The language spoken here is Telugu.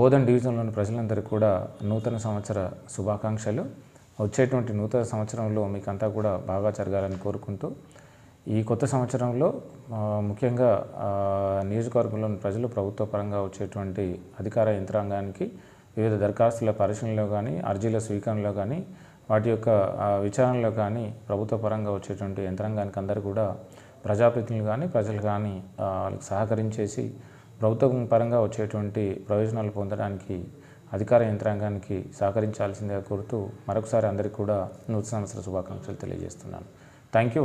బోధన్ డివిజన్లోని ప్రజలందరికీ కూడా నూతన సంవత్సర శుభాకాంక్షలు. వచ్చేటువంటి నూతన సంవత్సరంలో మీకంతా కూడా బాగా జరగాలని కోరుకుంటూ, ఈ కొత్త సంవత్సరంలో ముఖ్యంగా నియోజకవర్గంలోని ప్రజలు ప్రభుత్వ పరంగా వచ్చేటువంటి అధికార యంత్రాంగానికి వివిధ దరఖాస్తుల పరిశీలనలో కానీ, అర్జీల స్వీకరణలో కానీ, వాటి యొక్క విచారణలో కానీ ప్రభుత్వ పరంగా వచ్చేటువంటి యంత్రాంగానికి అందరూ కూడా ప్రజాప్రతినిధులు కానీ, ప్రజలు కానీ వాళ్ళకి సహకరించేసి ప్రభుత్వం పరంగా వచ్చేటువంటి ప్రయోజనాలు పొందడానికి అధికార యంత్రాంగానికి సహకరించాల్సిందిగా కోరుతూ మరొకసారి అందరికీ కూడా నూతన సంవత్సర శుభాకాంక్షలు తెలియజేస్తున్నాను. Thank you.